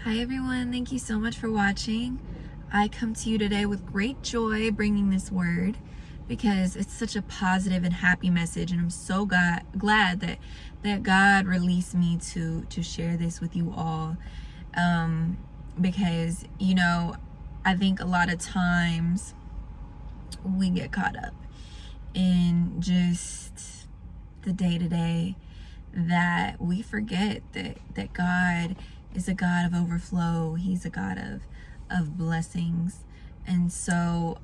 Hi everyone, thank you so much for watching. I come to you today with great joy bringing this word because it's such a positive and happy message, and I'm so glad that God released me to share this with you all, because I think a lot of times we get caught up in just the day-to-day that we forget that God is a God of overflow. He's a God of blessings. And so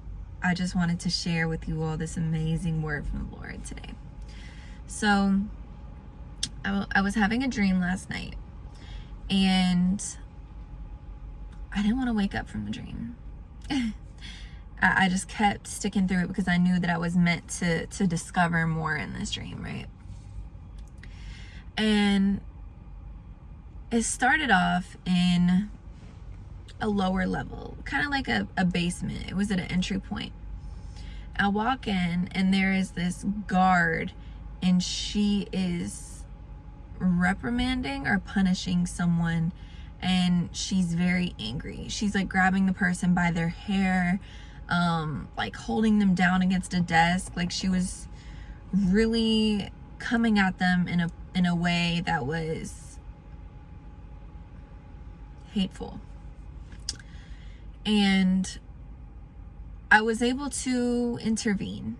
I just wanted to share with you all this amazing word from the Lord today. So I was having a dream last night, and I didn't want to wake up from the dream. I just kept sticking through it because I knew that I was meant to discover more in this dream, right? And it started off in a lower level, kind of like a basement. It was at an entry point. I walk in and there is this guard, and she is reprimanding or punishing someone, and she's very angry. She's like grabbing the person by their hair, like holding them down against a desk. Like she was really coming at them in a way that was hateful. And I was able to intervene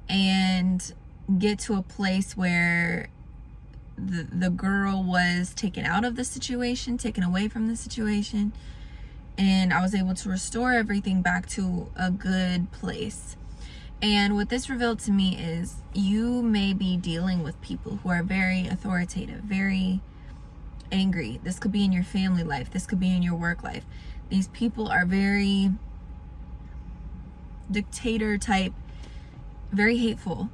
and get to a place where the girl was taken out of the situation, taken away from the situation, and I was able to restore everything back to a good place. And what this revealed to me is you may be dealing with people who are very authoritative, very angry. This could be in your family life. This could be in your work life. These people are very dictator type, very hateful.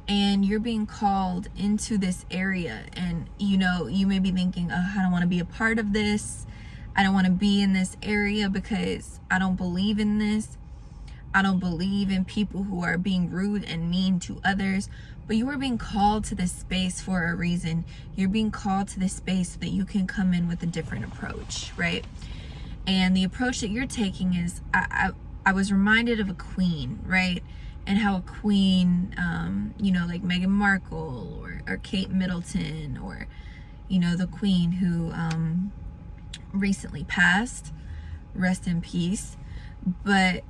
And you're being called into this area, and you may be thinking, oh, I don't want to be a part of this. I don't want to be in this area because I don't believe in this. I don't believe in people who are being rude and mean to others. But you are being called to this space for a reason. You're being called to this space so that you can come in with a different approach, right? And the approach that you're taking is, I was reminded of a queen, right? And how a queen, like Meghan Markle or Kate Middleton, or, the queen who recently passed, rest in peace. But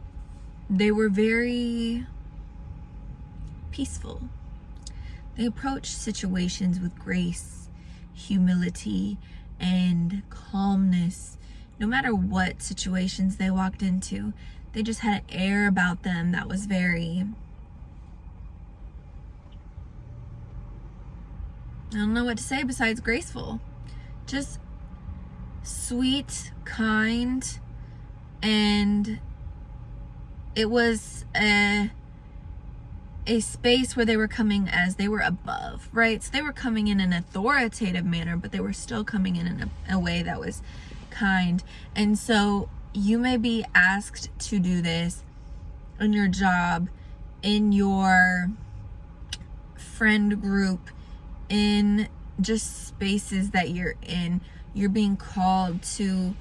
they were very peaceful. They approached situations with grace, humility, and calmness. No matter what situations they walked into, they just had an air about them that was very, I don't know what to say besides graceful. Just sweet, kind, and it was a space where they were coming as they were above, right? So they were coming in an authoritative manner, but they were still coming in a way that was kind. And so you may be asked to do this in your job, in your friend group, in just spaces that you're in. You're being called to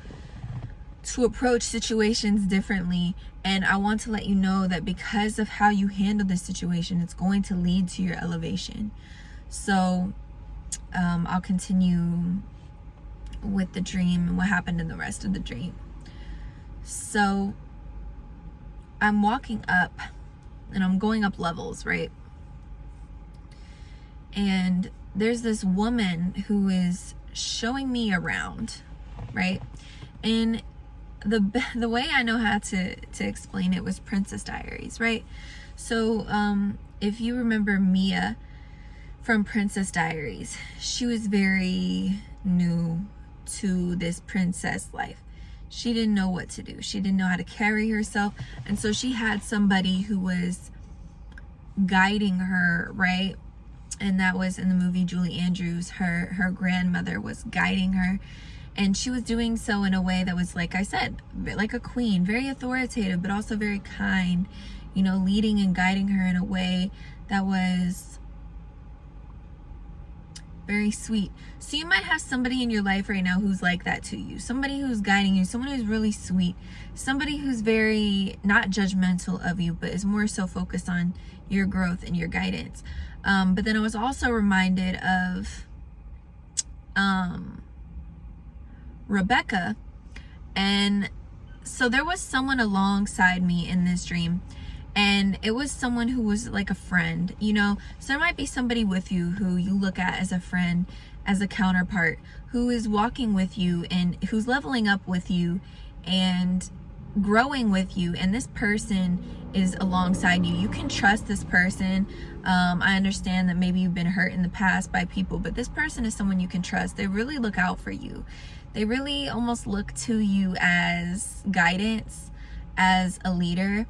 approach situations differently. And I want to let you know that because of how you handle this situation, it's going to lead to your elevation. So I'll continue with the dream and what happened in the rest of the dream. So I'm walking up, and I'm going up levels, right? And there's this woman who is showing me around, right? And the way I know how to explain it was Princess Diaries, right? So if you remember Mia from Princess Diaries, she was very new to this princess life. She didn't know what to do. She didn't know how to carry herself. And so she had somebody who was guiding her, right? And that was in the movie Julie Andrews. Her grandmother was guiding her. And she was doing so in a way that was, like I said, like a queen, very authoritative, but also very kind, leading and guiding her in a way that was very sweet. So you might have somebody in your life right now who's like that to you, somebody who's guiding you, someone who's really sweet, somebody who's very not judgmental of you, but is more so focused on your growth and your guidance. But then I was also reminded of Rebecca. And so there was someone alongside me in this dream, and it was someone who was like a friend, you know. So there might be somebody with you who you look at as a friend, as a counterpart, who is walking with you and who's leveling up with you and growing with you, and this person is alongside you. You can trust this person. I understand that maybe you've been hurt in the past by people, but this person is someone you can trust. They really look out for you. They really almost look to you as guidance, as a leader,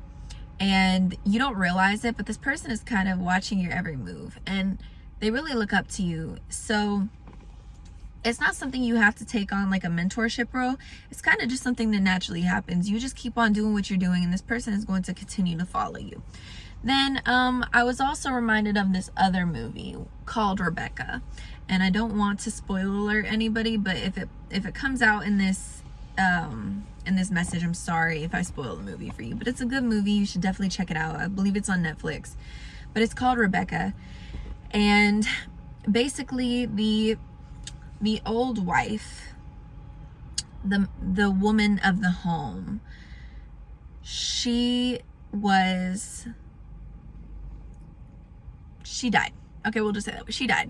and you don't realize it, but this person is kind of watching your every move, and they really look up to you. So it's not something you have to take on like a mentorship role. It's kind of just something that naturally happens. You just keep on doing what you're doing, and this person is going to continue to follow you. Then I was also reminded of this other movie called Rebecca, and I don't want to spoil alert anybody, but if it comes out in this message, I'm sorry if I spoil the movie for you, but it's a good movie. You should definitely check it out. I believe it's on Netflix, but it's called Rebecca. And basically the old wife, the woman of the home, she died. Okay, we'll just say that. She died.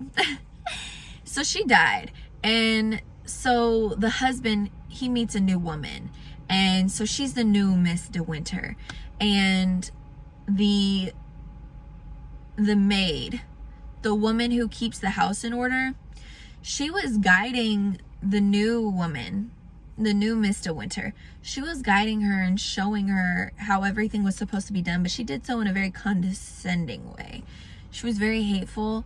So she died. And so the husband, he meets a new woman. And so she's the new Miss De Winter. And the maid, the woman who keeps the house in order, she was guiding the new woman, the new Miss De Winter. She was guiding her and showing her how everything was supposed to be done, but she did so in a very condescending way. She was very hateful.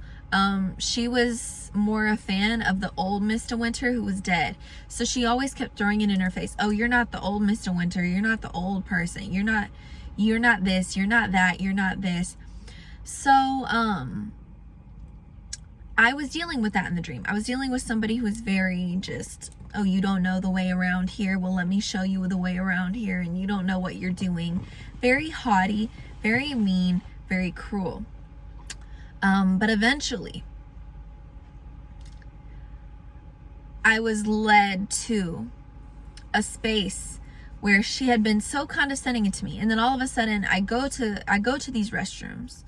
She was more a fan of the old Miss De Winter who was dead. So she always kept throwing it in her face. Oh, you're not the old Miss De Winter. You're not the old person. You're not this. You're not that. You're not this. So, I was dealing with that in the dream. I was dealing with somebody who was very just, oh, you don't know the way around here. Well, let me show you the way around here. And you don't know what you're doing. Very haughty, very mean, very cruel. But eventually, I was led to a space where she had been so condescending to me, and then all of a sudden, I go to these restrooms,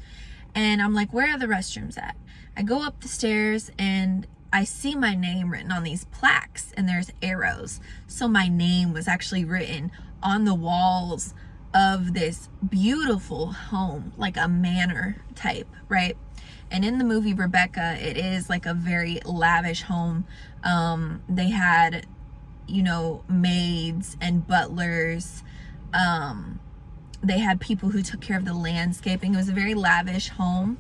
and I'm like, where are the restrooms at? I go up the stairs, and I see my name written on these plaques, and there's arrows. So my name was actually written on the walls of this beautiful home, like a manor type, right? And in the movie Rebecca, it is like a very lavish home. They had, you know, maids and butlers. They had people who took care of the landscaping. It was a very lavish home.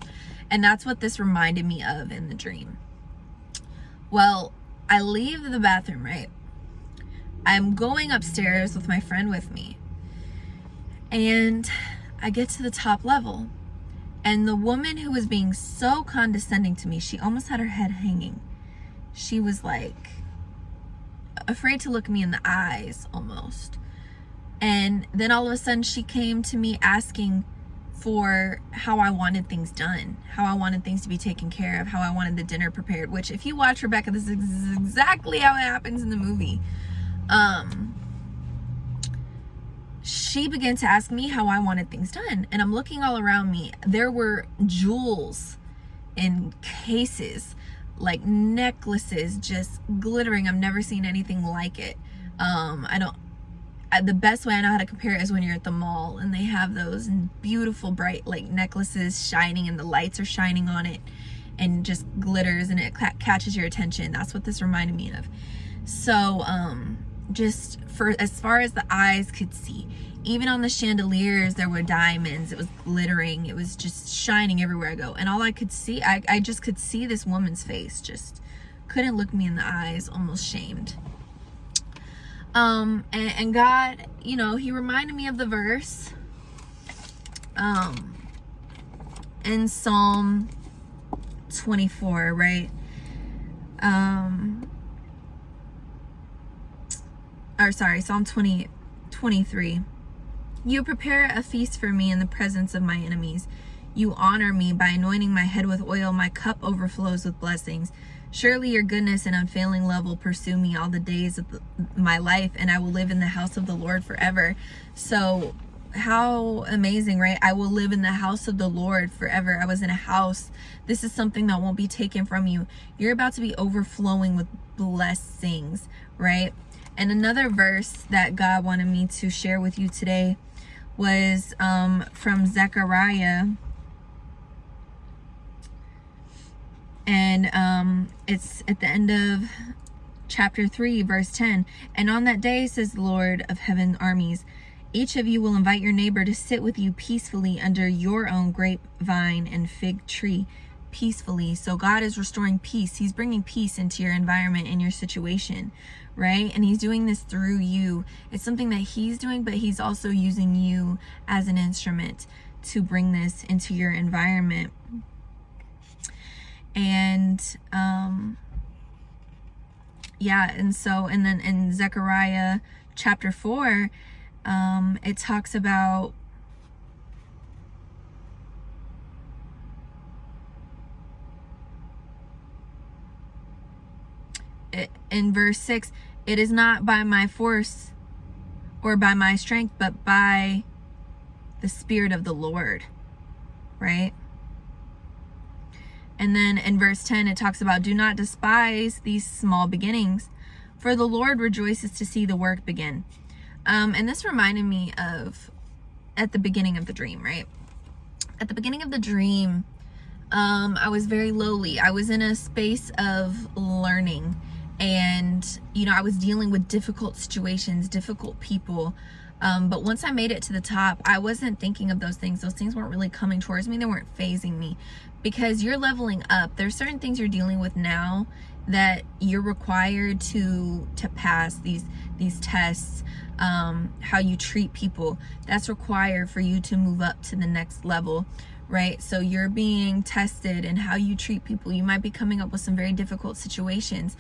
And that's what this reminded me of in the dream. Well, I leave the bathroom, right? I'm going upstairs with my friend with me. And I get to the top level. And the woman who was being so condescending to me, she almost had her head hanging. She was like afraid to look me in the eyes almost. And then all of a sudden she came to me asking for how I wanted things done, how I wanted things to be taken care of, how I wanted the dinner prepared, which if you watch Rebecca, this is exactly how it happens in the movie. She began to ask me how I wanted things done. And I'm looking all around me. There were jewels in cases, like necklaces, just glittering. I've never seen anything like it. The best way I know how to compare it is when you're at the mall and they have those beautiful bright like necklaces shining and the lights are shining on it and just glitters and it catches your attention. That's what this reminded me of. So, just for as far as the eyes could see, even on the chandeliers there were diamonds. It was glittering. It was just shining everywhere I go, and all I could see, I just could see this woman's face, just couldn't look me in the eyes, almost shamed. And God, you know, he reminded me of the verse in Psalm 24, right? Psalm 23. You prepare a feast for me in the presence of my enemies. You honor me by anointing my head with oil. My cup overflows with blessings. Surely your goodness and unfailing love will pursue me all the days of my life, and I will live in the house of the Lord forever. So how amazing, right? I will live in the house of the Lord forever. I was in a house. This is something that won't be taken from you. You're about to be overflowing with blessings, right? And another verse that God wanted me to share with you today was from Zechariah. And it's at the end of chapter 3, verse 10. And on that day, says the Lord of heaven armies, each of you will invite your neighbor to sit with you peacefully under your own grapevine and fig tree. Peacefully. So God is restoring peace. He's bringing peace into your environment, in your situation, right? And he's doing this through you. It's something that he's doing, but he's also using you as an instrument to bring this into your environment. And and then in Zechariah chapter 4, it talks about in verse 6, it is not by my force or by my strength, but by the Spirit of the Lord, right? And then in verse 10, it talks about, do not despise these small beginnings, for the Lord rejoices to see the work begin. And this reminded me of at the beginning of the dream, right? At the beginning of the dream, I was very lowly. I was in a space of learning, and, I was dealing with difficult situations, difficult people. But once I made it to the top, I wasn't thinking of those things. Those things weren't really coming towards me. They weren't phasing me, because you're leveling up. There's certain things you're dealing with now that you're required to pass these tests. How you treat people, that's required for you to move up to the next level, right? So you're being tested in how you treat people. You might be coming up with some very difficult situations,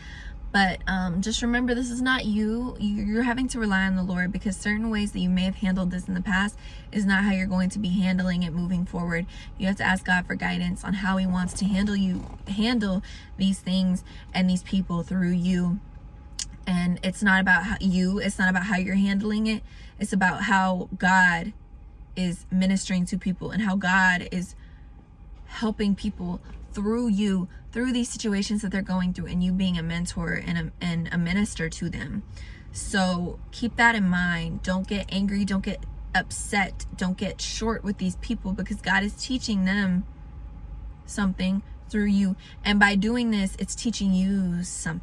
but just remember, this is not you. You're having to rely on the Lord, because certain ways that you may have handled this in the past is not how you're going to be handling it moving forward. You have to ask God for guidance on how he wants to handle these things and these people through you. And it's not about it's not about how you're handling it. It's about how God is ministering to people and how God is helping people through you, through these situations that they're going through, and you being a mentor and a minister to them. So keep that in mind. Don't get angry. Don't get upset. Don't get short with these people, because God is teaching them something through you. And by doing this, it's teaching you something.